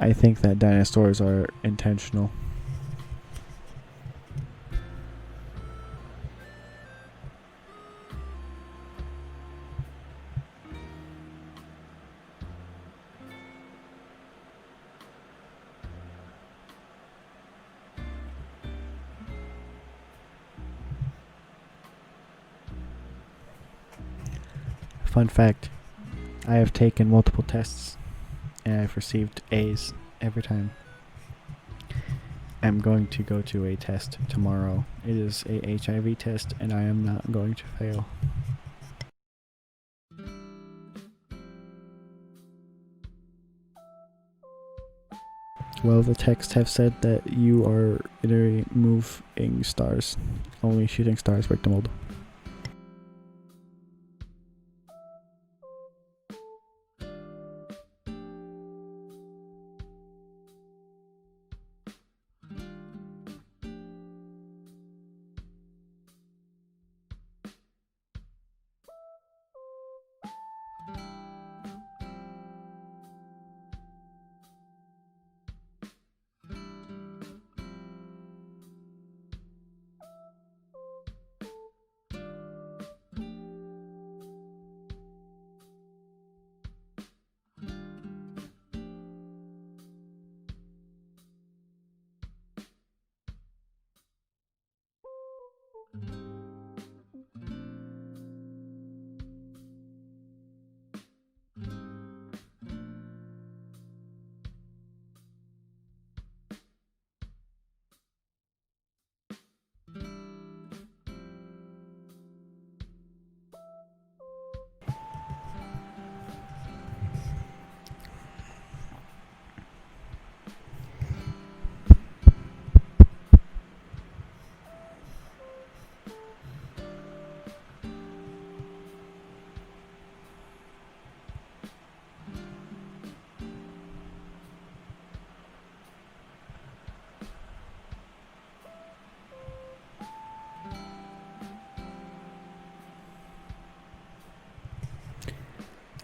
I think that dinosaurs are intentional. Fun fact, I have taken multiple tests and I've received A's every time. I'm going to go to a test tomorrow. It is a HIV test and I am not going to fail. Well, the texts have said that you are in a moving stars. Only shooting stars break the mold.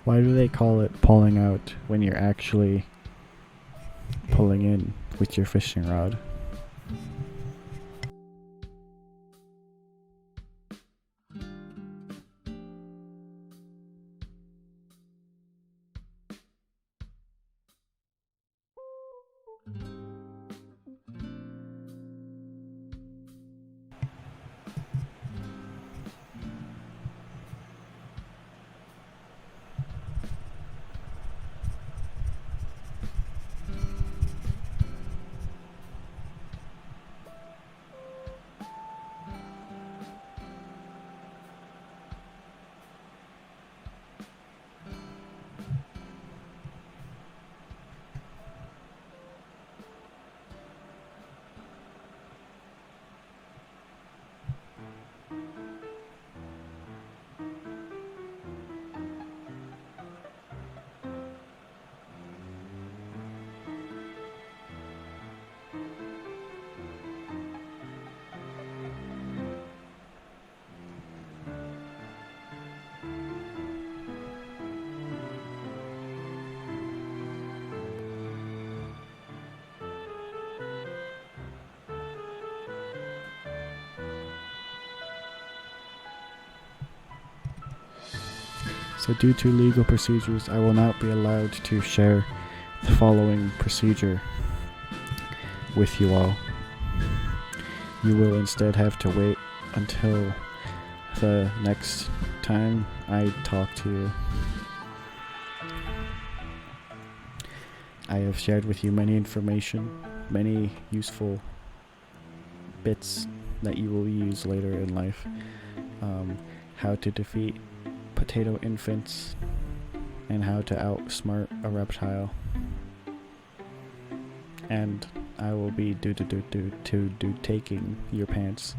Why do they call it pulling out when you're actually pulling in with your fishing rod? So due to legal procedures, I will not be allowed to share the following procedure with you all. You will instead have to wait until the next time I talk to you. I have shared with you many information, many useful bits that you will use later in life. How to defeat potato infants and how to outsmart a reptile. And I will be taking your pants.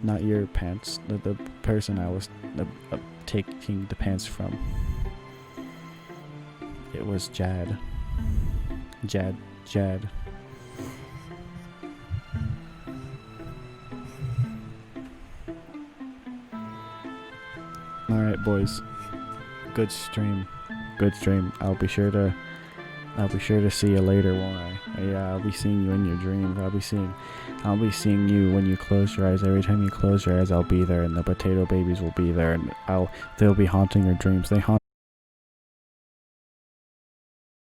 Not your pants, the person I was taking the pants from. It was Jad. Alright, boys. Good stream. I'll be sure to see you later, won't I? Yeah, I'll be seeing you in your dreams. I'll be seeing you when you close your eyes. Every time you close your eyes, I'll be there, and the potato babies will be there, and they'll be haunting your dreams. They haunt